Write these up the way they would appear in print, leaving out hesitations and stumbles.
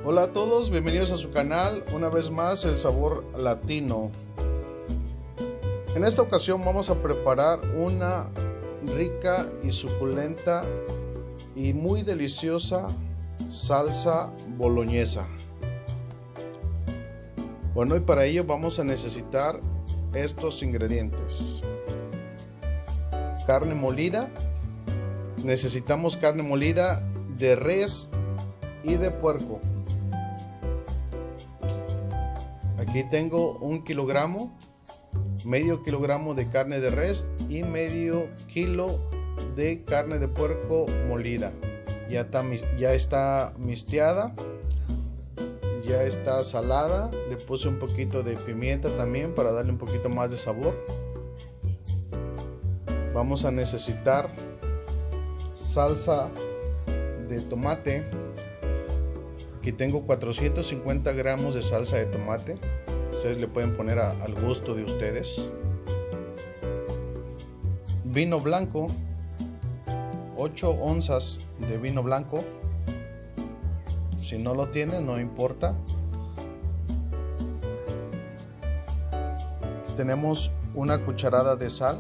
Hola a todos, bienvenidos a su canal, una vez más El Sabor Latino. En esta ocasión vamos a preparar una rica y suculenta y muy deliciosa salsa boloñesa. Bueno, y para ello vamos a necesitar estos ingredientes: carne molida. Necesitamos carne molida de res y de puerco. Aquí tengo 1 kilogramo, medio kilogramo de carne de res y medio kilo de carne de puerco molida. Ya está misteada, ya está salada. Le puse un poquito de pimienta también para darle un poquito más de sabor. Vamos a necesitar salsa de tomate. Aquí tengo 450 gramos de salsa de tomate. Ustedes le pueden poner al gusto de ustedes. Vino blanco, 8 onzas de vino blanco. Si no lo tienen, no importa. Tenemos una cucharada de sal,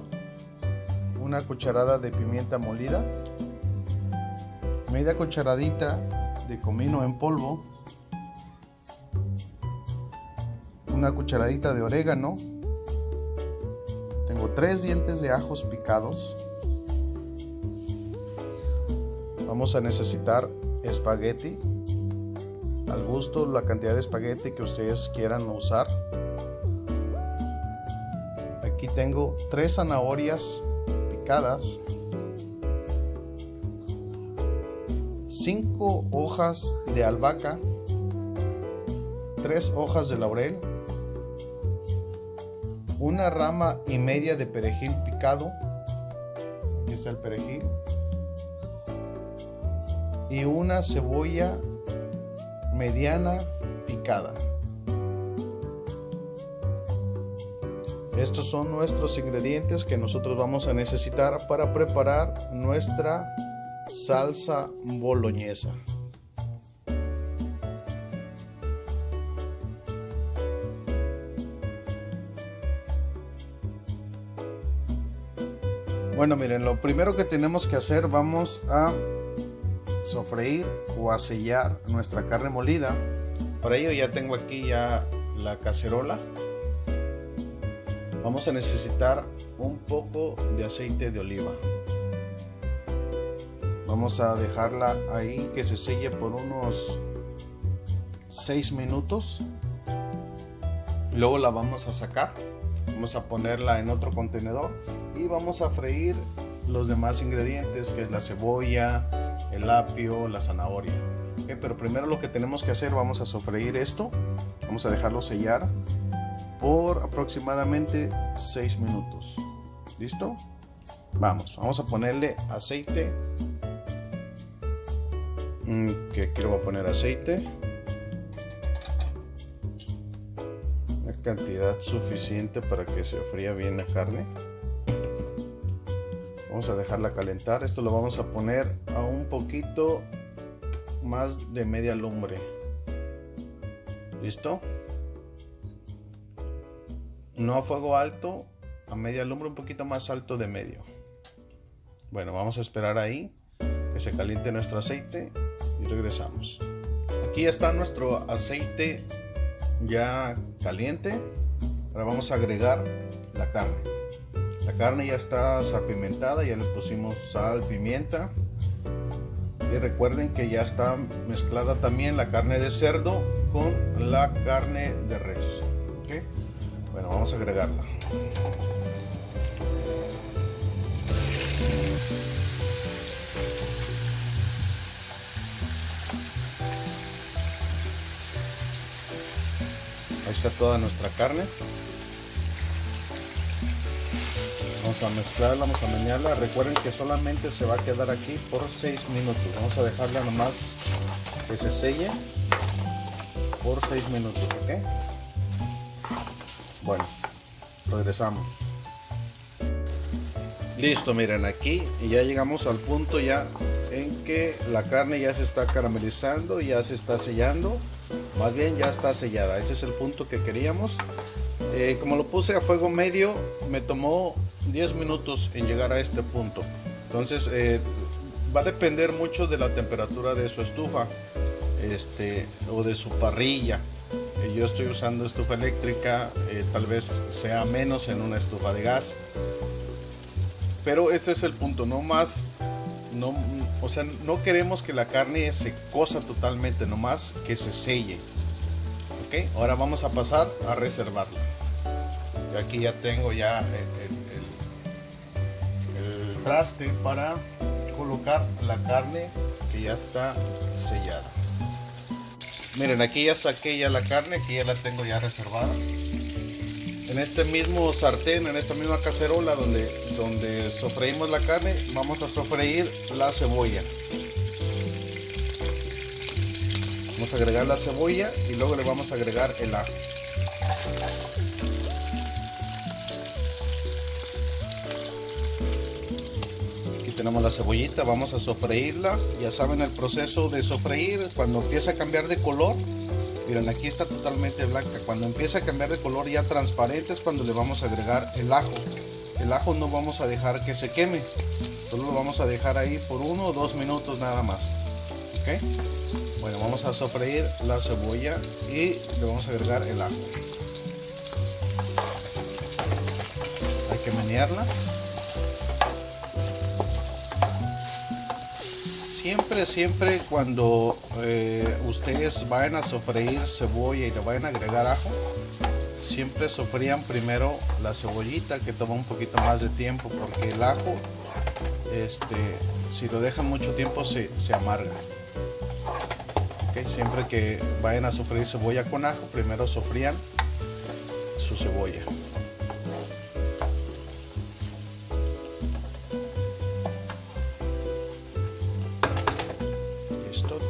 una cucharada de pimienta molida, media cucharadita de comino en polvo, una cucharadita de orégano. Tengo 3 dientes de ajos picados. Vamos a necesitar espagueti, al gusto, la cantidad de espagueti que ustedes quieran usar. Aquí tengo 3 zanahorias picadas, 5 hojas de albahaca, 3 hojas de laurel, 1 rama y media de perejil picado. Aquí está el perejil. Y una cebolla mediana picada. Estos son nuestros ingredientes que nosotros vamos a necesitar para preparar nuestra salsa boloñesa. Bueno, miren, lo primero que tenemos que hacer, vamos a sofreír o a sellar nuestra carne molida. Para ello ya tengo aquí ya la cacerola. Vamos a necesitar un poco de aceite de oliva. Vamos a dejarla ahí que se selle por unos 6 minutos. Luego la vamos a sacar. Vamos a ponerla en otro contenedor y vamos a freír los demás ingredientes, que es la cebolla, el apio, la zanahoria. Okay, pero primero lo que tenemos que hacer, vamos a sofreír esto. Vamos a dejarlo sellar por aproximadamente 6 minutos. ¿Listo? Vamos a ponerle aceite. Que quiero poner aceite, una cantidad suficiente para que se fría bien la carne. Vamos a dejarla calentar. Esto lo vamos a poner a un poquito más de media lumbre. ¿Listo? No a fuego alto, a media lumbre, un poquito más alto de medio. Bueno, vamos a esperar ahí que se caliente nuestro aceite y regresamos. Aquí ya está nuestro aceite ya caliente. Ahora vamos a agregar la carne. La carne ya está salpimentada, ya le pusimos sal, pimienta. Y recuerden que ya está mezclada también la carne de cerdo con la carne de res. ¿Okay? Bueno, vamos a agregarla. Ahí está toda nuestra carne. Vamos a mezclarla, vamos a menearla. Recuerden que solamente se va a quedar aquí por 6 minutos. Vamos a dejarla nomás que se selle por 6 minutos, ¿ok? Bueno, regresamos. Listo, miren, aquí ya llegamos al punto ya en que la carne ya se está caramelizando, ya se está sellando, más bien ya está sellada. Ese es el punto que queríamos. Como lo puse a fuego medio, me tomó 10 minutos en llegar a este punto. Entonces va a depender mucho de la temperatura de su estufa o de su parrilla. Yo estoy usando estufa eléctrica, tal vez sea menos en una estufa de gas. Pero este es el punto, o sea, no queremos que la carne se cosa totalmente, nomás que se selle. Ok, ahora vamos a pasar a reservarla. Y aquí ya tengo ya el traste para colocar la carne que ya está sellada. Miren, aquí ya saqué ya la carne, aquí ya la tengo ya reservada. En este mismo sartén, en esta misma cacerola donde sofreímos la carne, vamos a sofreír la cebolla. Vamos a agregar la cebolla y luego le vamos a agregar el ajo. Aquí tenemos la cebollita, vamos a sofreírla. Ya saben el proceso de sofreír, cuando empieza a cambiar de color. Miren, aquí está totalmente blanca. Cuando empieza a cambiar de color ya transparente es cuando le vamos a agregar el ajo. El ajo no vamos a dejar que se queme, solo lo vamos a dejar ahí por 1 o 2 minutos nada más. ¿Ok? Bueno, vamos a sofreír la cebolla y le vamos a agregar el ajo. Hay que menearla. Siempre cuando ustedes vayan a sofreír cebolla y le vayan a agregar ajo, siempre sofrían primero la cebollita, que toma un poquito más de tiempo, porque el ajo si lo dejan mucho tiempo se amarga. Okay, siempre que vayan a sofreír cebolla con ajo, primero sofrían su cebolla.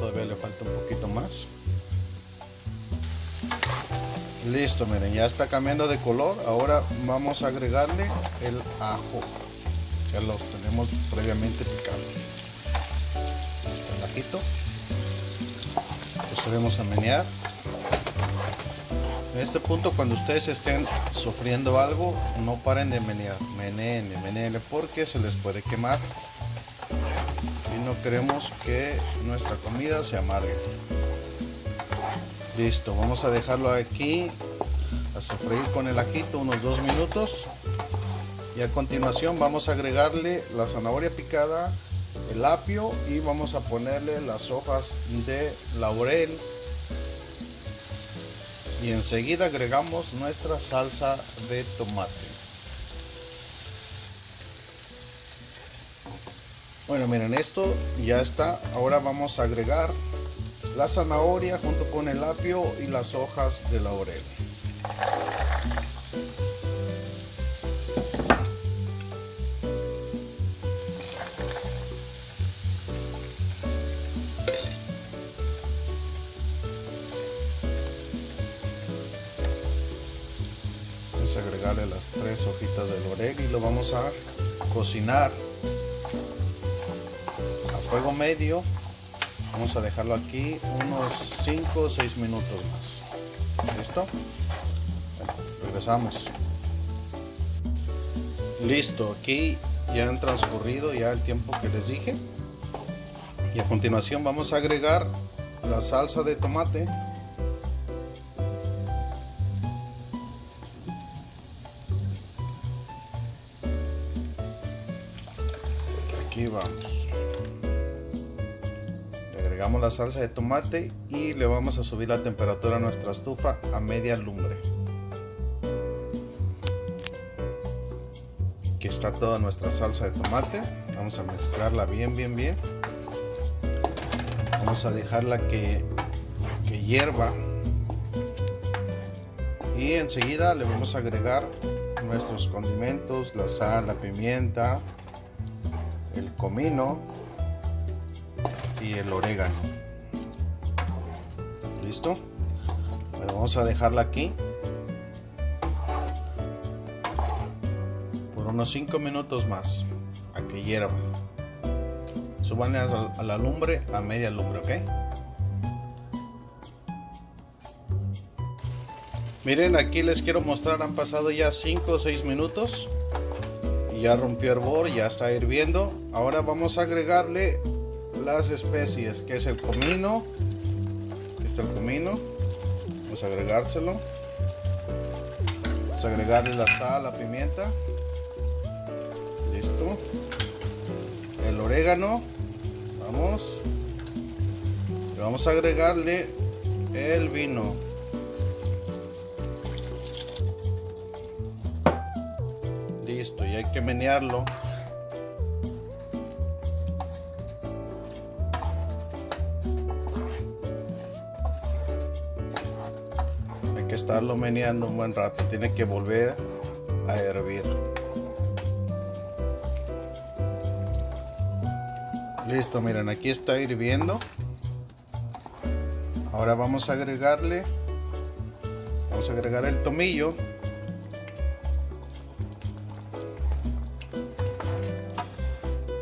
Todavía le falta un poquito más. Listo, miren, ya está cambiando de color. Ahora vamos a agregarle el ajo. Ya los tenemos previamente picados. El ajito. Procedemos a menear. En este punto, cuando ustedes estén sofriendo algo, no paren de menear. Meneenle porque se les puede quemar. No queremos que nuestra comida se amargue. Listo, vamos a dejarlo aquí a sofreír con el ajito unos 2 minutos y a continuación vamos a agregarle la zanahoria picada, el apio y vamos a ponerle las hojas de laurel y enseguida agregamos nuestra salsa de tomate. Bueno, miren, esto ya está. Ahora vamos a agregar la zanahoria junto con el apio y las hojas de laurel. Vamos a agregarle las 3 hojitas de laurel y lo vamos a cocinar fuego medio. Vamos a dejarlo aquí unos 5 o 6 minutos más. ¿Listo? Bueno, regresamos. Listo, aquí ya han transcurrido ya el tiempo que les dije. Y a continuación vamos a agregar la salsa de tomate. Aquí vamos. Agregamos la salsa de tomate y le vamos a subir la temperatura a nuestra estufa a media lumbre. Aquí está toda nuestra salsa de tomate. Vamos a mezclarla bien. Vamos a dejarla que hierva y enseguida le vamos a agregar nuestros condimentos, la sal, la pimienta, el comino y el orégano. ¿Listo? Bueno, vamos a dejarla aquí por unos 5 minutos más. que hierva. Suban a la lumbre, a media lumbre, ¿ok? Miren, aquí les quiero mostrar, han pasado ya 5 o 6 minutos y ya rompió hervor, ya está hirviendo. Ahora vamos a agregarle las especies, que es el comino. Aquí está el comino, vamos a agregárselo. Vamos a agregarle la sal, la pimienta. Listo. El orégano, vamos. Y vamos a agregarle el vino. Listo, y hay que menearlo. Hay que estarlo meneando un buen rato, tiene que volver a hervir. Listo, miren, aquí está hirviendo. Ahora vamos a agregar el tomillo.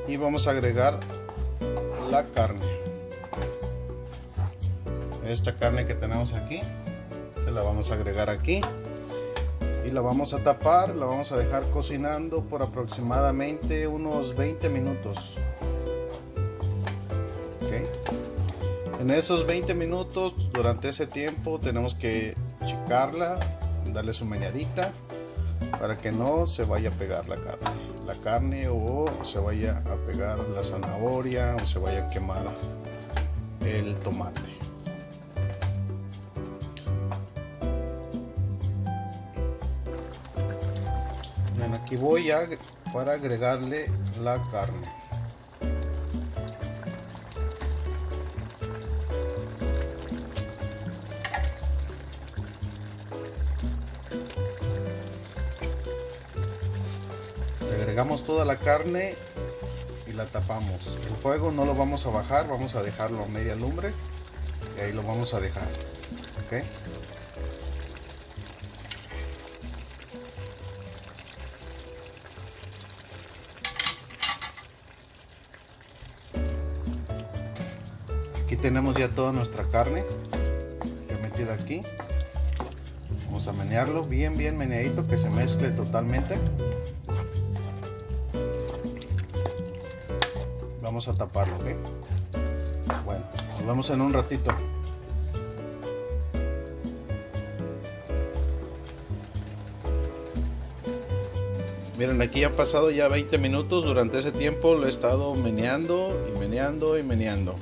Y vamos a agregar la carne. Esta carne que tenemos aquí, se la vamos a agregar aquí. Y la vamos a tapar, la vamos a dejar cocinando por aproximadamente unos 20 minutos. ¿Okay? En esos 20 minutos, durante ese tiempo, tenemos que checarla, darle su meneadita para que no se vaya a pegar la carne o se vaya a pegar la zanahoria o se vaya a quemar el tomate. Bien, aquí voy para agregarle la carne. Agregamos toda la carne y la tapamos. El fuego no lo vamos a bajar, vamos a dejarlo a media lumbre y ahí lo vamos a dejar. ¿Okay? Aquí tenemos ya toda nuestra carne ya metida aquí. Vamos a menearlo bien meneadito, que se mezcle totalmente. Vamos a taparlo, ¿ok? Bueno, nos vemos en un ratito. Miren, aquí han pasado ya 20 minutos. Durante ese tiempo lo he estado meneando y meneando y meneando.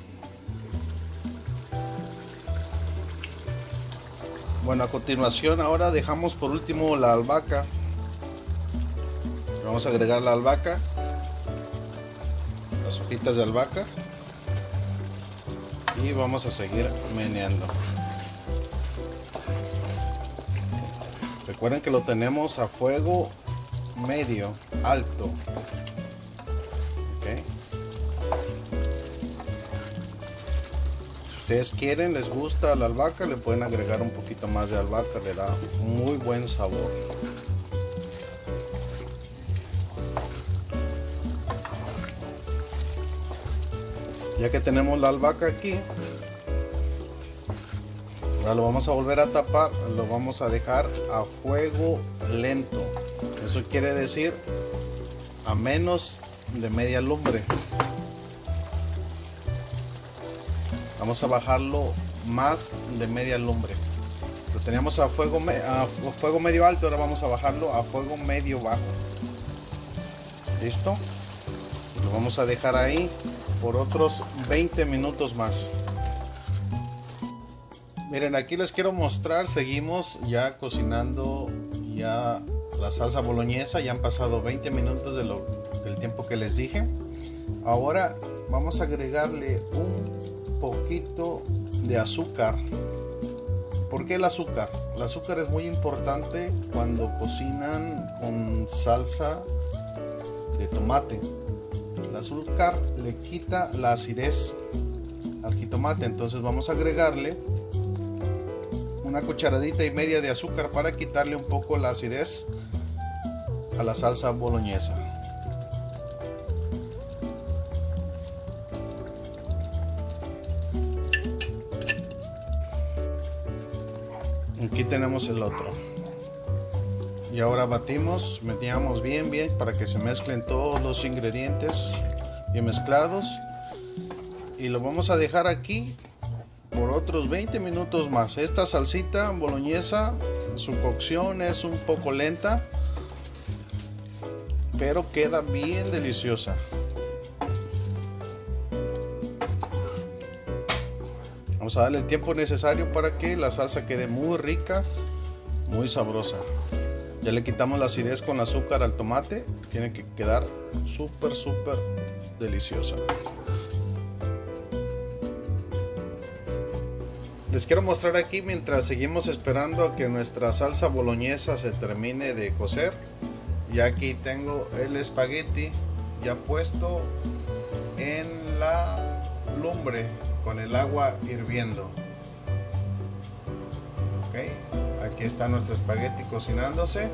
Bueno, a continuación ahora dejamos por último la albahaca. Vamos a agregar la albahaca, las hojitas de albahaca, y vamos a seguir meneando. Recuerden que lo tenemos a fuego medio alto. ¿Okay? Si ustedes quieren, les gusta la albahaca, le pueden agregar un poquito más de albahaca, le da muy buen sabor. Ya que tenemos la albahaca aquí, ahora lo vamos a volver a tapar, lo vamos a dejar a fuego lento. Eso quiere decir a menos de media lumbre. Vamos a bajarlo más de media lumbre. Lo teníamos a fuego medio alto, ahora vamos a bajarlo a fuego medio bajo. ¿Listo? Lo vamos a dejar ahí por otros 20 minutos más. Miren, aquí les quiero mostrar, seguimos ya cocinando ya la salsa boloñesa. Ya han pasado 20 minutos del tiempo que les dije. Ahora vamos a agregarle un poquito de azúcar. ¿Por qué el azúcar? El azúcar es muy importante cuando cocinan con salsa de tomate. El azúcar le quita la acidez al jitomate, entonces vamos a agregarle una cucharadita y media de azúcar para quitarle un poco la acidez a la salsa boloñesa. aquí tenemos el otro. Y ahora batimos, metíamos bien para que se mezclen todos los ingredientes bien mezclados. Y lo vamos a dejar aquí por otros 20 minutos más. Esta salsita boloñesa, su cocción es un poco lenta, pero queda bien deliciosa. Vamos a darle el tiempo necesario para que la salsa quede muy rica, muy sabrosa. Ya le quitamos la acidez con azúcar al tomate. Tiene que quedar súper deliciosa. Les quiero mostrar aquí, mientras seguimos esperando a que nuestra salsa boloñesa se termine de cocer. Y aquí tengo el espagueti ya puesto en la lumbre con el agua hirviendo. Okay. Aquí está nuestro espagueti cocinándose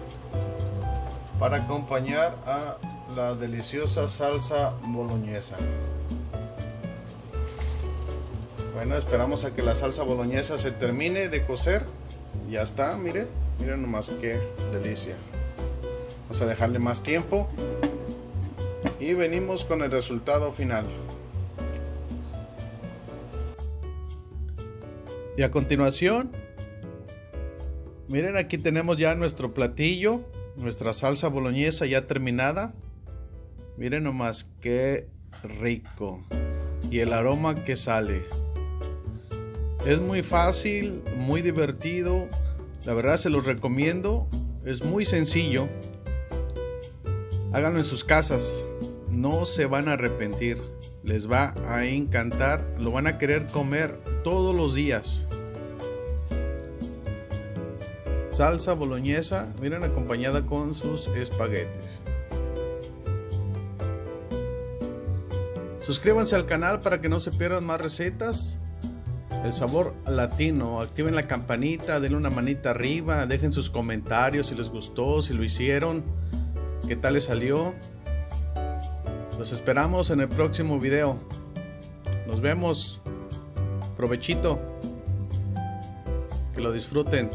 para acompañar a la deliciosa salsa boloñesa. Bueno, esperamos a que la salsa boloñesa se termine de cocer. Ya está, miren nomás qué delicia. Vamos a dejarle más tiempo y venimos con el resultado final. Y a continuación, miren, aquí tenemos ya nuestro platillo, nuestra salsa boloñesa ya terminada. Miren nomás qué rico y el aroma que sale. Es muy fácil, muy divertido. La verdad se los recomiendo. Es muy sencillo. Háganlo en sus casas. No se van a arrepentir. Les va a encantar. Lo van a querer comer todos los días. Salsa boloñesa, miren, acompañada con sus espaguetis. Suscríbanse al canal para que no se pierdan más recetas. El sabor latino. Activen la campanita, denle una manita arriba, dejen sus comentarios si les gustó, si lo hicieron, qué tal les salió. Los esperamos en el próximo video. Nos vemos. Provechito. Que lo disfruten.